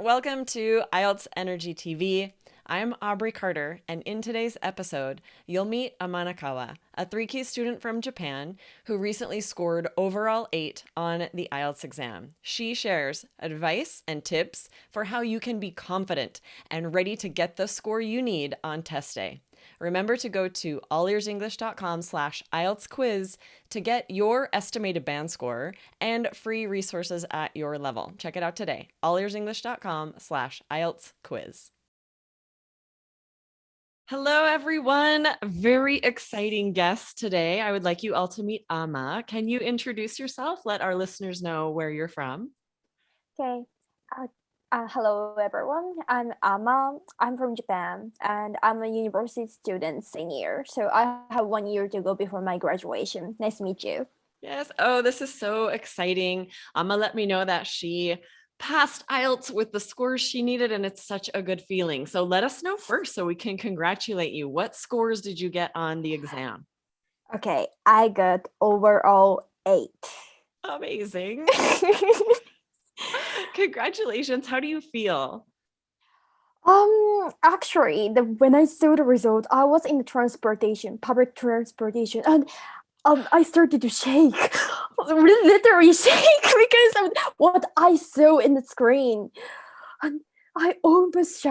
Welcome to IELTS Energy TV. I'm Aubrey Carter, and in today's episode, you'll meet Amanokawa, a 3 Key student from Japan who recently scored overall 8 on the IELTS exam. She shares advice and tips for how you can be confident and ready to get the score you need on test day. Remember to go to allearsenglish.com/IELTS quiz to get your estimated band score and free resources at your level. Check it out today. allearsenglish.com/IELTS quiz. Hello, everyone. Very exciting guest today. I would like you all to meet Amma. Can you introduce yourself? Let our listeners know where you're from. Okay. Hello, everyone. I'm Amma. I'm from Japan, and I'm a university student senior. So I have 1 year to go before my graduation. Nice to meet you. Yes. Oh, this is so exciting. Amma let me know that she passed IELTS with the scores she needed, and it's such a good feeling. So let us know first so we can congratulate you. What scores did you get on the exam? Okay, I got overall 8. Amazing. Congratulations. How do you feel? Actually, when I saw the result, I was in the public transportation, and I started to shake, literally shake because of what I saw in the screen. And I almost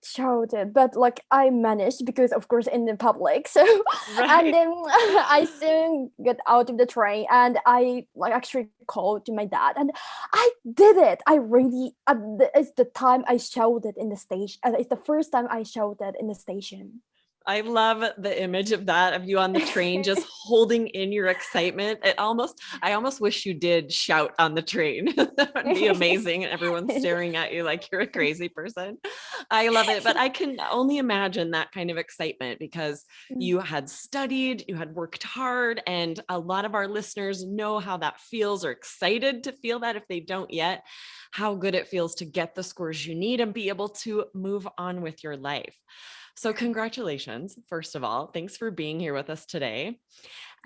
shouted, but like I managed because of course in the public. So and Right. then I soon got out of the train and I like actually called to my dad and I did it. I really it's the time I shouted in the station. It's the first time I shouted in the station. I love the image of that, of you on the train, just holding in your excitement. I almost wish you did shout on the train. That would be amazing. And everyone's staring at you like you're a crazy person. I love it. But I can only imagine that kind of excitement because you had studied, you had worked hard, and a lot of our listeners know how that feels or excited to feel that if they don't yet, how good it feels to get the scores you need and be able to move on with your life. So, congratulations, first of all. Thanks for being here with us today.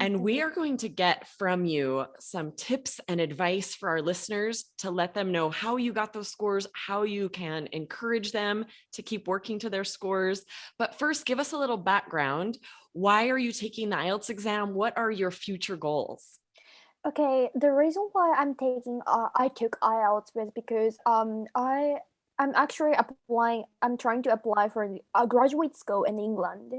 And we are going to get from you some tips and advice for our listeners to let them know how you got those scores, how you can encourage them to keep working to their scores. But first, give us a little background. Why are you taking the IELTS exam? What are your future goals? Okay, the reason why I took IELTS was because I'm actually applying. I'm trying to apply for a graduate school in England.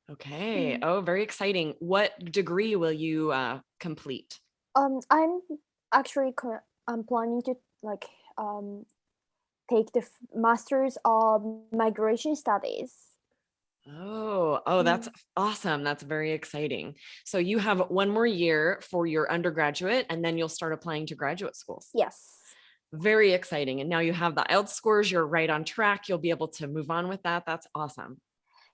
Okay. Mm. Oh, very exciting. What degree will you complete? I'm actually I'm planning to like um take the master's of migration studies. Oh, that's Mm. awesome. That's very exciting. So you have one more year for your undergraduate, and then you'll start applying to graduate schools. Yes. Very exciting. And now you have the IELTS scores. You're right on track. You'll be able to move on with that. That's awesome.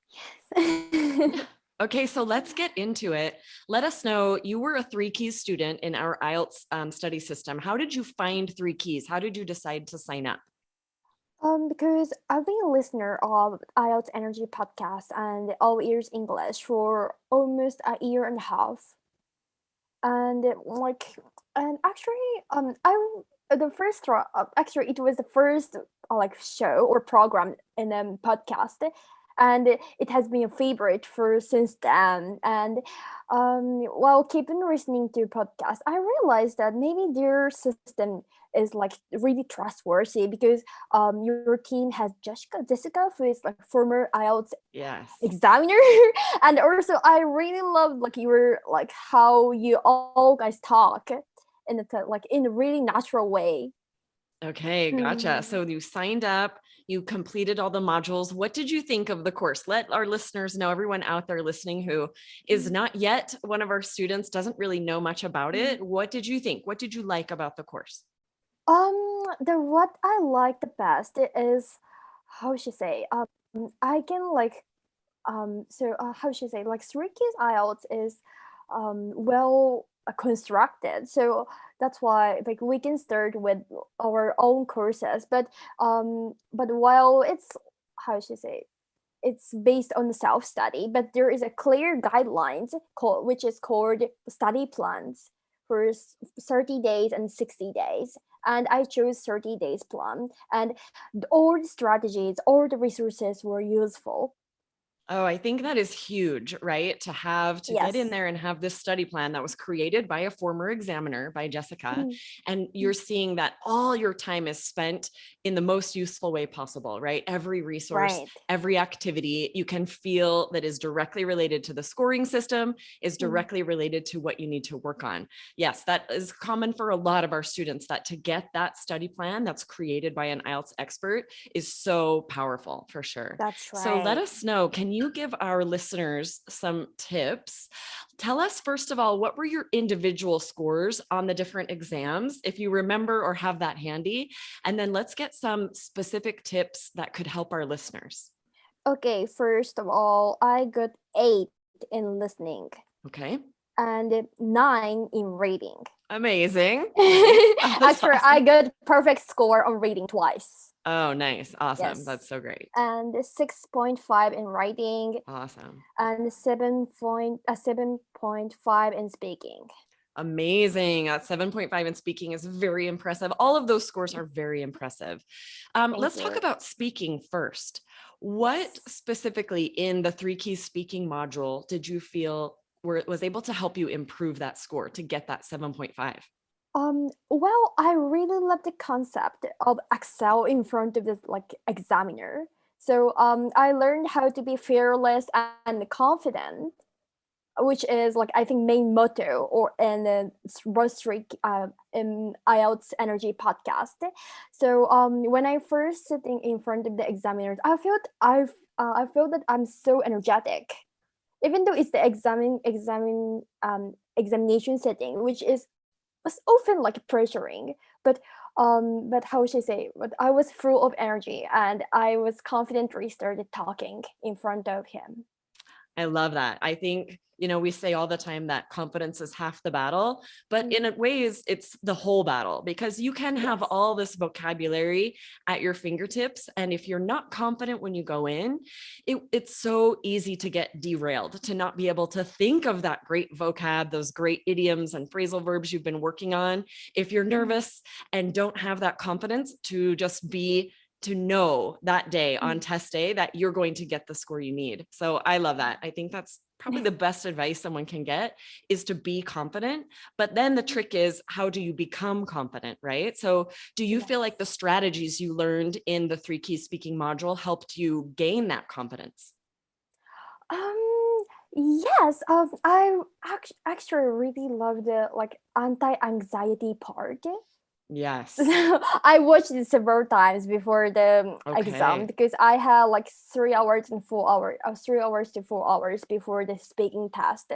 Yes. Okay, so let's get into it. Let us know, you were a 3 Keys student in our IELTS study system. How did you find 3 Keys? How did you decide to sign up? Because I've been a listener of IELTS Energy podcast and All Ears English for almost a year and a half. And and actually I the first actually it was the first like show or program in a podcast, and it has been a favorite for since then. And while keeping listening to podcasts, I realized that maybe their system is like really trustworthy because your team has Jessica, who is like former IELTS Yes. examiner. And also I really love like your like how you all guys talk in like in a really natural way. Okay, gotcha. Hmm. So you signed up, you completed all the modules. What did you think of the course? Let our listeners know, everyone out there listening who is not yet one of our students, doesn't really know much about it. What did you think? What did you like about the course? The what I like the best is how should I say I can like how should I say like three keys IELTS is well constructed, so that's why like we can start with our own courses, but while it's how should I say it's based on the self study, but there is a clear guidelines which is called study plans for 30 days and 60 days. and I chose 30 days plan, and all the strategies, all the resources were useful. Oh, I think that is huge, right? To get in Yes. there and have this study plan that was created by a former examiner, by Jessica. Mm, And you're seeing that all your time is spent in the most useful way possible, right? Every resource, right. every activity you can feel that is directly related to the scoring system is Mm, directly related to what you need to work on. Yes, that is common for a lot of our students, that to get that study plan that's created by an IELTS expert is so powerful for sure. that's So let right. us know, can you give our listeners some tips? Tell us, first of all, what were your individual scores on the different exams, if you remember or have that handy? And then let's get some specific tips that could help our listeners. Okay, first of all, I got 8 in listening Okay. and 9 in reading. Amazing. Nice. That's Actually, I awesome. got perfect score on reading twice. Oh, nice. Awesome. Yes. That's so great. And 6.5 in writing Awesome. and 7.5 in speaking. Amazing. 7.5 in speaking is very impressive. All of those scores are very impressive. Thank Let's talk you. about speaking first. What Yes. specifically in the 3 Keys speaking module did you feel was able to help you improve that score to get that 7.5? Well, I really love the concept of Excel in front of the examiner. So I learned how to be fearless and confident, which is I think main motto or in the Rostrik in IELTS Energy podcast. So when I first sitting in front of the examiners, I felt that I'm so energetic, even though it's the examination setting, which is was often pressuring, but how should I say? But I was full of energy and I was confidently started talking in front of him. I love that. I think, we say all the time that confidence is half the battle, but Mm, in ways, it's the whole battle because you can have yes. all this vocabulary at your fingertips. And if you're not confident when you go in, it's so easy to get derailed, to not be able to think of that great vocab, those great idioms and phrasal verbs you've been working on. If you're Mm, nervous and don't have that confidence to know that day on mm, test day that you're going to get the score you need. So I love that. I think that's probably the best advice someone can get is to be confident. But then the trick is, how do you become confident, right? So do you feel like the yes. strategies you learned in the 3 Keys speaking module helped you gain that confidence? Yes. I actually really love the anti-anxiety part. Yes. So I watched it several times before the exam Okay. because I had 3 hours and 4 hours, 3 hours to 4 hours before the speaking test.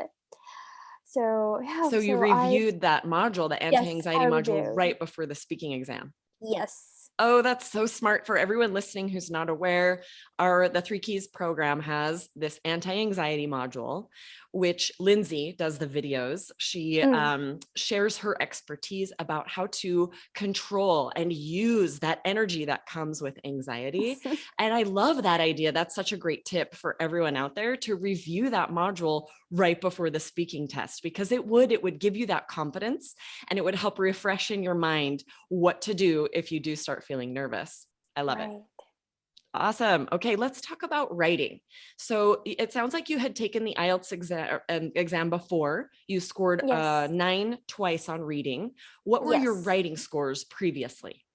So yeah, So you so I reviewed that module, the yes, I anti-anxiety module, reviewed. right before the speaking exam. Yes. Oh, that's so smart. For everyone listening who's not aware, the 3 Keys program has this anti-anxiety module, which Lindsay does the videos. She Mm. shares her expertise about how to control and use that energy that comes with anxiety. And I love that idea. That's such a great tip for everyone out there to review that module right before the speaking test, because it would give you that confidence and it would help refresh in your mind what to do if you do start feeling nervous. I love it. Right. Awesome. Okay, let's talk about writing. So it sounds like you had taken the IELTS exam before. You scored Yes. 9 twice on reading. What were your Yes. writing scores previously?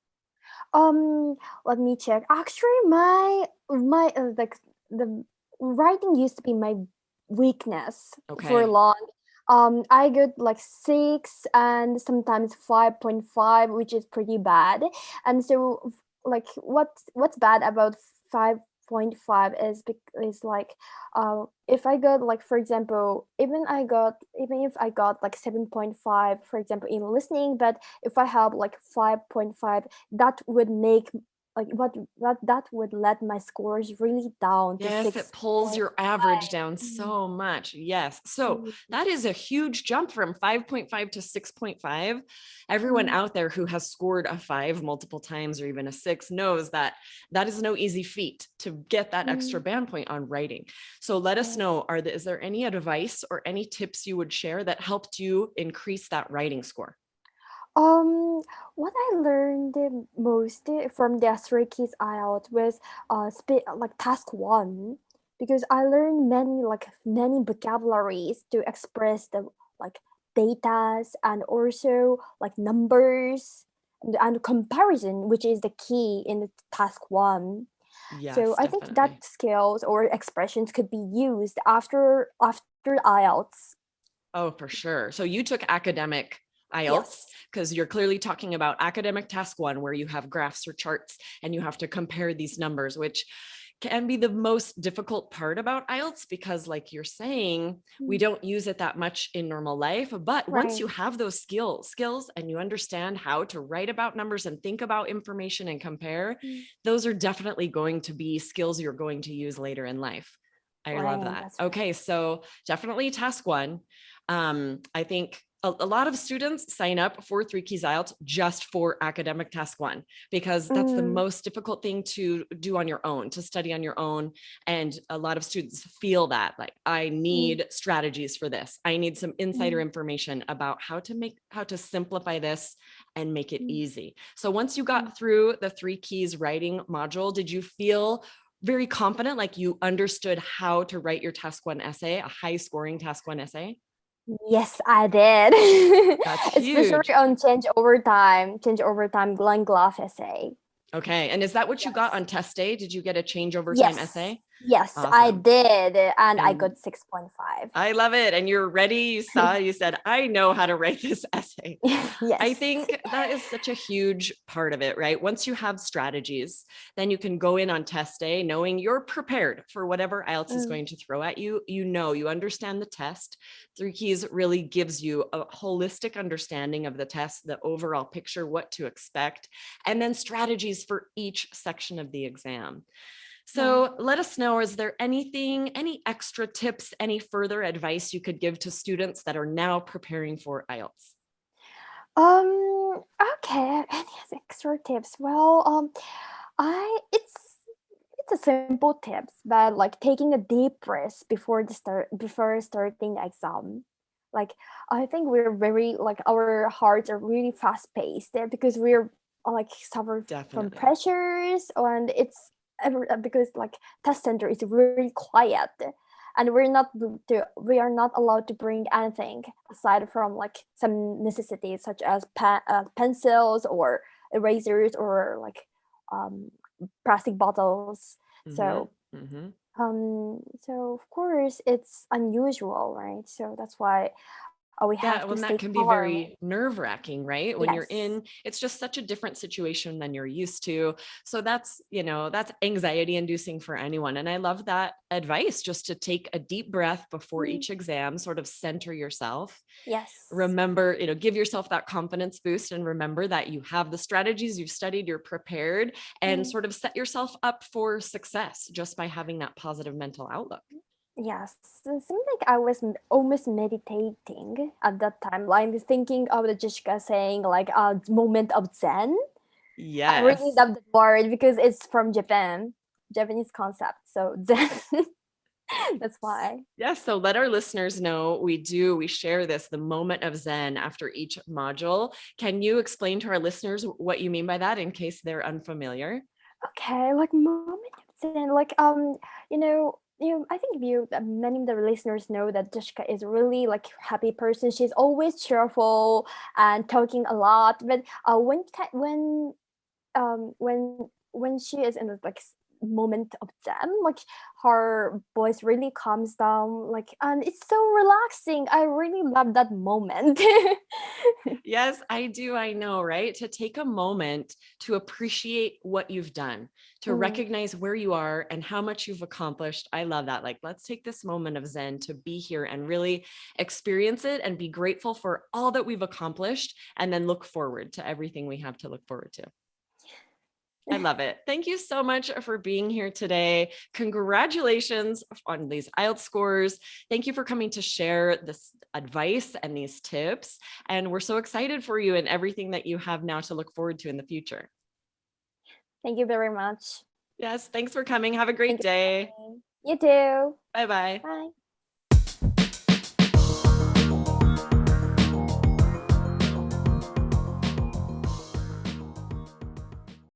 Um, Let me check. Actually, my the writing used to be my weakness for Okay. long. I got 6 and sometimes 5.5, which is pretty bad. And so, what's bad about 5.5 is if I got for example, even if I got 7.5, for example, in listening, but if I have 5.5, that would make that would let my scores really down to Yes, it pulls your 6.5. average down Mhm. so much. Yes. So Mhm. that is a huge jump from 5.5 to 6.5. Everyone Mhm. out there who has scored a 5 multiple times or even a 6 knows that that is no easy feat to get that extra Mhm. band point on writing. So let us Right. know, is there any advice or any tips you would share that helped you increase that writing score? Um, what I learned the most from the three keys IELTS was like task one, because I learned many vocabularies to express the like datas and also like numbers and comparison, which is the key in the task one. So Yes, I think definitely. that skills or expressions could be used after IELTS. Oh, for sure. So you took academic IELTS Yes. because you're clearly talking about academic task one, where you have graphs or charts and you have to compare these numbers, which can be the most difficult part about IELTS because, like you're saying, we Mm, don't use it that much in normal life. But once right. you have those skills and you understand how to write about numbers and think about information and compare, Mm, those are definitely going to be skills you're going to use later in life. I love right. that. That's right. Okay, so definitely task one. I think a lot of students sign up for Three Keys IELTS just for academic task one, because that's the Mm, most difficult thing to do on your own, to study on your own. And a lot of students feel that, like, I mm, need strategies for this. I need some insider mm, information about how to simplify this and make it mm, easy. So once you mm. got through the Three Keys writing module, did you feel very confident, like you understood how to write your task one essay, a high scoring task one essay? Yes, I did. That's Especially huge. on change over time Glenn Glove essay. Okay. And is that what you got Yes. on test day? Did you get a change over time Yes. essay? Yes, I Awesome. did. And I And got 6.5. I love it. And you're ready. You said, I know how to write this essay. I Yes. think that is such a huge part of it, right? Once you have strategies, then you can go in on test day knowing you're prepared for whatever IELTS is Mm, going to throw at you. You know, you understand the test. Three Keys really gives you a holistic understanding of the test, the overall picture, what to expect, and then strategies for each section of the exam. right. So let us know, is there anything, any extra tips, any further advice you could give to students that are now preparing for IELTS? Okay. Any extra tips? Well, I it's a simple tips, but like taking a deep breath before starting the exam. Like I think we're very like our hearts are really fast paced there because we're like suffer from Definitely. pressures and because like test center is really quiet and we are not allowed to bring anything aside from like some necessities such as pencils or erasers or like um plastic bottles. Mm-hmm. So Mm-hmm. so of course it's unusual, right? So that's why we have Yeah, to well, stay that can be calm. very nerve-wracking, right? When you're Yes. in, it's just such a different situation than you're used to. So that's, that's anxiety inducing for anyone. And I love that advice, just to take a deep breath before Mm, each exam, sort of center yourself. yes. Remember, give yourself that confidence boost and remember that you have the strategies, you've studied, you're prepared, and Mm, sort of set yourself up for success just by having that positive mental outlook. yes. So it seemed like I was almost meditating at that time, like thinking of the Jessica saying like a moment of Zen. I really Yes. love the word because it's from Japan, Japanese concept. So Zen. That's why. Yes. So let our listeners know we share this, the moment of Zen after each module. Can you explain to our listeners what you mean by that in case they're unfamiliar? Okay, like moment of Zen, like I think many of the listeners know that Jessica is really like happy person. She's always cheerful and talking a lot. But when she is in a like moment of Zen, like her voice really calms down, like and it's so relaxing. I really love that moment. Yes, I do. I know, right? To take a moment to appreciate what you've done, to Mm, recognize where you are and how much you've accomplished. I love that. Like, let's take this moment of Zen to be here and really experience it and be grateful for all that we've accomplished and then look forward to everything we have to look forward to. I love it. Thank you so much for being here today. Congratulations on these IELTS scores. Thank you for coming to share this advice and these tips. And we're so excited for you and everything that you have now to look forward to in the future. Thank you very much. Yes, thanks for coming. Have a great Thank you for day. coming. You too. Bye bye. Bye.